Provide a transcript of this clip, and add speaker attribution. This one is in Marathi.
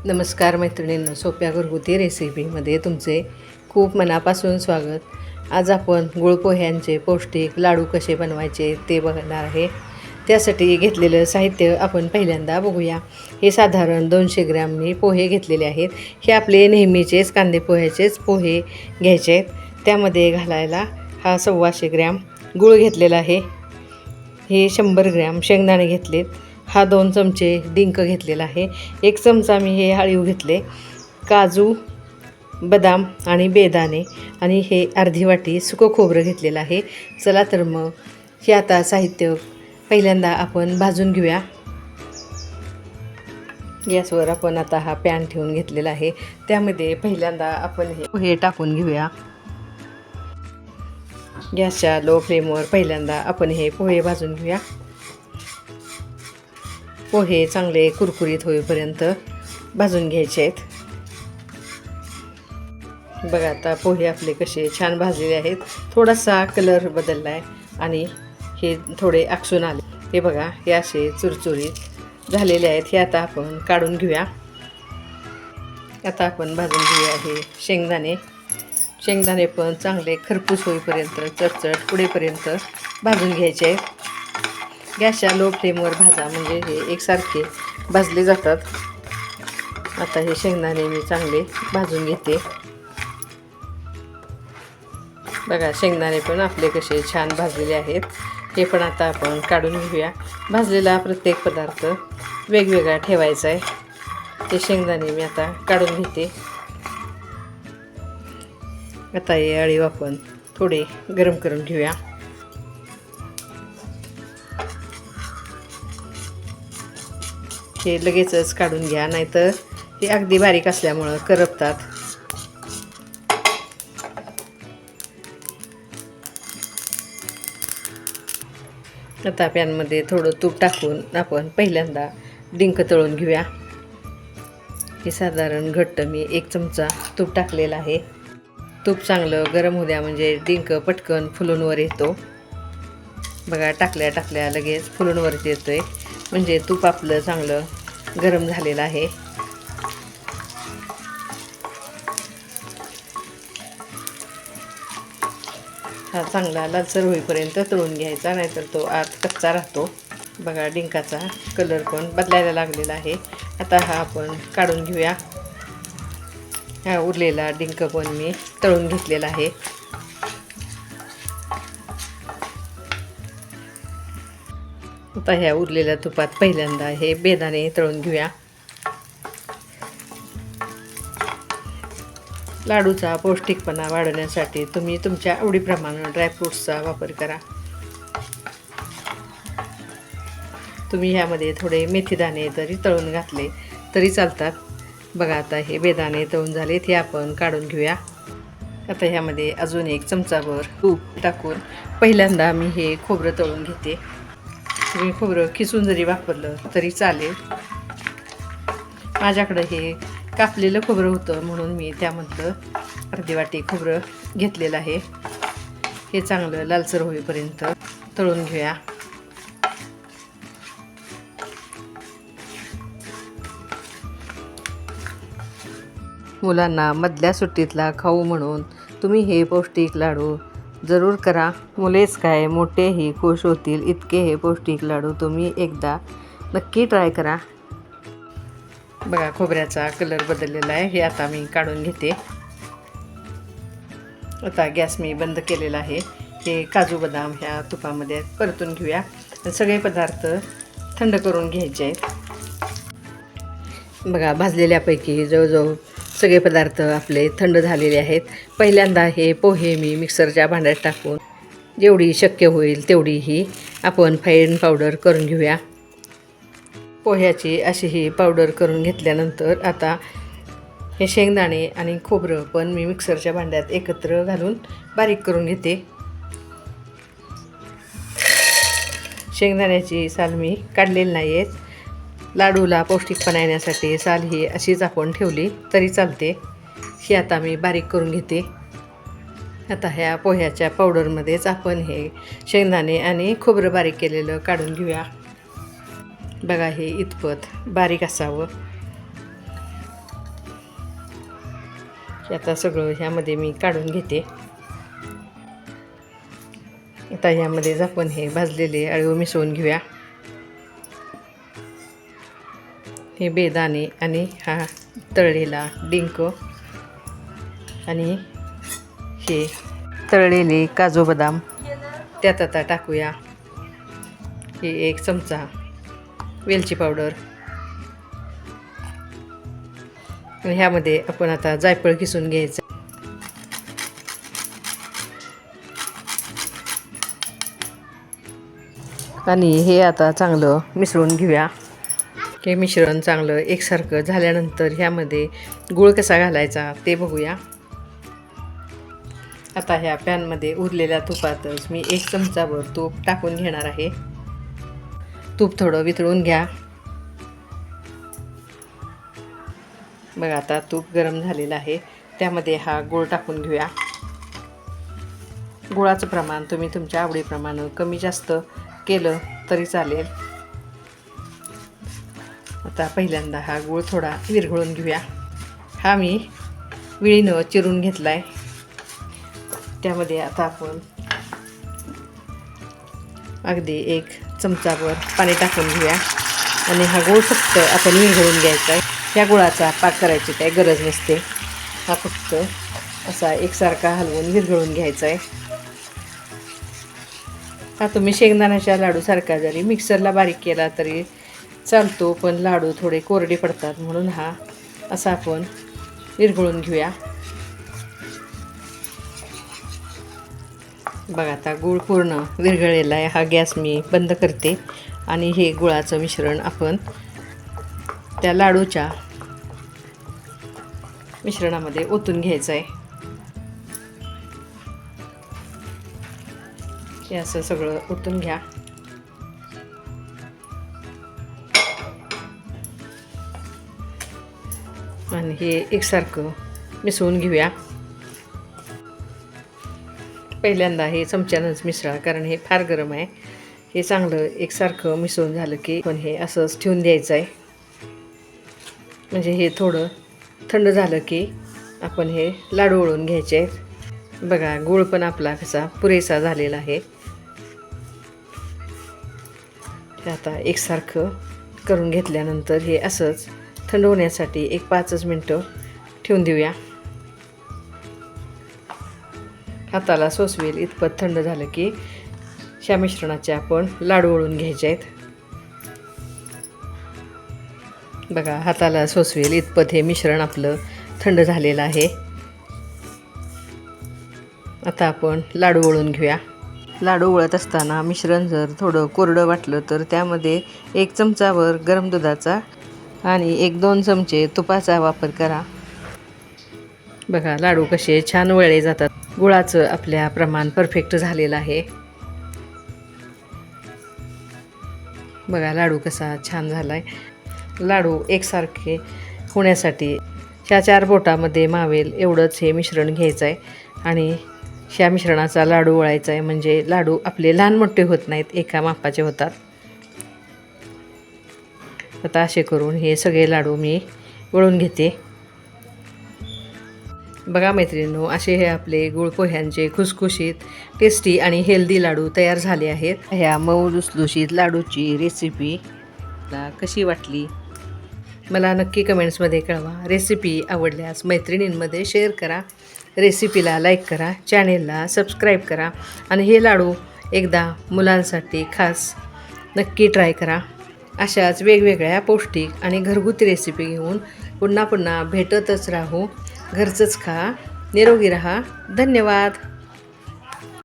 Speaker 1: नमस्कार मैत्रिणींनो, सोप्या घरगुती रेसिपीमध्ये तुमचे खूप मनापासून स्वागत। आज आपण गुळपोह्यांचे पौष्टिक लाडू कसे बनवायचे ते बघणार आहे। त्यासाठी घेतलेलं साहित्य आपण पहिल्यांदा बघूया। हे साधारण 200 ग्रॅम मी पोहे घेतलेले आहेत। हे आपले नेहमीचेच कांदे पोह्याचेच पोहे घ्यायचे आहेत। त्यामध्ये घालायला हा 125 ग्रॅम गूळ घेतलेला आहे। हे 100 ग्रॅम शेंगदाणे घेतलेत। हा 2 चमचे डिंक घेतलेला आहे। 1 चमचा मी हे हळीव घेतले, काजू, बदाम आणि बेदाणे आणि हे अर्धी वाटी सुकं खोबरं घेतलेलं आहे। चला तर मग हे आता साहित्य पहिल्यांदा आपण भाजून घेऊया। गॅसवर आपण आता हा पॅन ठेवून घेतलेला आहे। त्यामध्ये पहिल्यांदा आपण हे पोहे टाकून घेऊया। गॅसच्या लो फ्लेमवर पहिल्यांदा आपण हे पोहे भाजून घेऊया। पोहे चांगले कुरकुरीत होईपर्यंत भाजून घ्यायचे आहेत। बघा आता पोहे आपले कसे छान भाजलेले आहेत। थोडासा कलर बदलला आहे आणि हे थोडे आकसून आले। हे बघा, हे असे चुरचुरीत झालेले आहेत। हे आता आपण काढून घेऊया। आता आपण भाजून घेऊया हे शेंगदाणे पण चांगले खरपूस होईपर्यंत, चटचट पुढेपर्यंत भाजून घ्यायचे आहेत। गॅसच्या लो फ्लेमवर भाजा, म्हणजे हे एकसारखे भाजले जातात। आता हे शेंगदाणे मी चांगले भाजून घेते। बघा, शेंगदाणे पण आपले कसे छान भाजलेले आहेत। हे पण आता आपण काढून घेऊया। भाजलेला प्रत्येक पदार्थ वेगवेगळा ठेवायचा आहे। हे शेंगदाणे मी आता काढून घेते। आता हे अळीव आपण थोडे गरम करून घेऊया। हे लगेचच काढून घ्या, नाहीतर हे अगदी बारीक असल्यामुळं करपतात। आता पॅनमध्ये थोडं तूप टाकून आपण पहिल्यांदा डिंक तळून घेऊया। हे साधारण घट्ट मी 1 चमचा तूप टाकलेला आहे। तूप चांगलं गरम होऊ द्या, म्हणजे डिंक पटकन फुलून वर येतो। बघा, टाकल्या टाकल्या लगेच फुलून वरती येतोय, म्हणजे तूप आपलं चांगलं गरम झालेलं आहे। हा चांगला लालसर होईपर्यंत तळून घ्यायचा, नाहीतर तो आत कच्चा राहतो। बघा, डिंकाचा कलर पण बदलायला लागलेला आहे। आता हा आपण काढून घेऊया। हा उरलेला डिंक पण मी तळून घेतलेला आहे। आता ह्या उरलेल्या तुपात पहिल्यांदा हे बेदाणे तळून घेऊया। लाडूचा पौष्टिकपणा वाढवण्यासाठी तुम्ही तुमच्या आवडीप्रमाणे ड्रायफ्रूट्सचा वापर करा। तुम्ही ह्यामध्ये थोडे मेथीदाणे जरी तळून घातले तरी चालतात। बघा, आता हे बेदाणे तळून झालेत, हे आपण काढून घेऊया। आता ह्यामध्ये अजून 1 चमचाभर तूप टाकून पहिल्यांदा मी हे खोबरं तळून घेते। तुम्ही खोबरं खिसून जरी वापरलं तरी चालेल। माझ्याकडं हे कापलेलं खोबरं होतं, म्हणून मी त्यामधलं अर्धी वाटी खोबरं घेतलेलं आहे। हे चांगलं लालसर होईपर्यंत तळून घेऊया। मुलांना मधल्या सुट्टीतला खाऊ म्हणून तुम्ही हे पौष्टिक लाडू जरूर करा। मुलेच काय, मोठेही खुश होतील इतके हे पौष्टिक लाडू तुम्ही एकदा नक्की ट्राय करा। बघा, खोबऱ्याचा कलर बदललेला आहे। हे आता मी काढून घेते। आता गॅस मी बंद केलेला आहे। हे काजू बदाम ह्या तुपामध्ये परतून घेऊया। सगळे पदार्थ थंड करून घ्यायचे आहेत। बघा, भाजलेल्यापैकी जवळजवळ सगळे पदार्थ आपले थंड झालेले आहेत। पहिल्यांदा हे पोहे मी मिक्सरच्या भांड्यात टाकून जेवढी शक्य होईल तेवढी ही आपण फाईन पावडर करून घेऊया। पोह्याची अशी ही पावडर करून घेतल्यानंतर आता हे शेंगदाणे आणि खोबरं पण मी मिक्सरच्या भांड्यात एकत्र घालून बारीक करून घेते। शेंगदाण्याची साल मी काढलेली नाही आहे। लाडूला पौष्टिकपणा येण्यासाठी साल ही अशीच आपण ठेवली तरी चालते। ही आता मी बारीक करून घेते। आता ह्या पोह्याच्या पावडरमध्येच आपण हे शेंगदाणे आणि खोबरं बारीक केलेलं काढून घेऊया। बघा, हे इतपत बारीक असावं। आता सगळं ह्यामध्ये मी काढून घेते. आता ह्यामध्ये आपण हे भाजलेले अळीव मिसळून घेऊया. हे बेदाणे आणि हा तळलेला डिंक आणि हे तळलेले काजू बदाम त्यात आता टाकूया. हे 1 चमचा वेलची पावडर आणि ह्यामध्ये आपण आता जायफळ किसून घ्यायचं आणि हे आता चांगलं मिसळून घेऊया. हे मिश्रण चांगलं एकसारखं झाल्यानंतर ह्यामध्ये गूळ कसा घालायचा ते बघूया. आता ह्या पॅनमध्ये उरलेल्या तुपातच मी 1 चमचाभर तूप टाकून घेणार आहे. तूप थोडं वितळून घ्या. बघा आता तूप गरम झालेलं आहे. त्यामध्ये हा गूळ टाकून घेऊया. गुळाचं प्रमाण तुम्ही तुमच्या आवडीप्रमाणे कमी जास्त केलं तरी चालेल. आता पहिल्यांदा हा गूळ थोडा विरघळून घेऊया. हा मी विळीनं चिरून घेतला आहे. त्यामध्ये आता आपण अगदी 1 चमचाभर पाणी टाकून घेऊया आणि हा गूळ फक्त आपण विरघळून घ्यायचा आहे. ह्या गुळाचा पाक करायची काही गरज नसते. हा फक्त असा एकसारखा हलवून विरघळून घ्यायचा आहे. हा तुम्ही शेंगदाण्याच्या लाडूसारखा जरी मिक्सरला बारीक केला तरी चालतो, पण लाडू थोडे कोरडे पडतात म्हणून हा असा आपण विरघळून घेऊया. बघा आता गूळ पूर्ण विरघळलेला आहे. हा गॅस मी बंद करते आणि हे गुळाचं मिश्रण आपण त्या लाडूच्या मिश्रणामध्ये ओतून घ्यायचं आहे. हे असं सगळं ओतून घ्या. आणि हे एकसारखं मिसळून घेऊया. पहिल्यांदा हे चमच्यानंच मिसळा, कारण हे फार गरम आहे. हे चांगलं एकसारखं मिसळून झालं की पण हे असंच ठेवून द्यायचं आहे. म्हणजे हे थोडं थंड झालं की आपण हे लाडू वळून घ्यायचे आहेत. बघा गूळ पण आपला कसा पुरेसा झालेला आहे. हे आता एकसारखं करून घेतल्यानंतर हे असंच थंड होण्यासाठी 5 मिनटं ठेवून देऊया. हाताला सोसवेल इतपत थंड झालं की ह्या मिश्रणाचे आपण लाडू वळून घ्यायचे आहेत. बघा हाताला सोसवेल इतपत हे मिश्रण आपलं थंड झालेलं आहे. आता आपण लाडू वळून घेऊया. लाडू वळत असताना मिश्रण जर थोडं कोरडं वाटलं तर त्यामध्ये 1 चमचाभर गरम दुधाचा आणि 1-2 चमचे तुपाचा वापर करा. बघा लाडू कसे छान वळले जातात. गुळाचं आपल्या प्रमाण परफेक्ट झालेलं आहे. बघा लाडू कसा छान झाला आहे. लाडू एकसारखे होण्यासाठी ह्या 4 बोटामध्ये मावेल एवढंच हे मिश्रण घ्यायचं आहे आणि ह्या मिश्रणाचा लाडू वळायचा आहे. म्हणजे लाडू आपले लहान मोठे होत नाहीत, एका मापाचे होतात. आता असे करून हे सगळे लाडू मी वळून घेते. बघा मैत्रिणींनो, असे हे आपले गुळ पोह्यांचे खुसखुशीत टेस्टी आणि हेल्दी लाडू तयार झाले आहेत. ह्या मऊ लुसलुशीत लाडूची रेसिपी कशी वाटली मला नक्की कमेंट्समध्ये कळवा. रेसिपी आवडल्यास मैत्रिणींमध्ये शेअर करा, रेसिपीला लाईक करा, चॅनेलला सबस्क्राईब करा आणि हे लाडू एकदा मुलांसाठी खास नक्की ट्राय करा. अशाच वेगवेगळ्या पौष्टिक आणि घरगुती रेसिपी घेऊन पुन्हा पुन्हा भेटतच राहू. घरचंच खा, निरोगी राहा. धन्यवाद.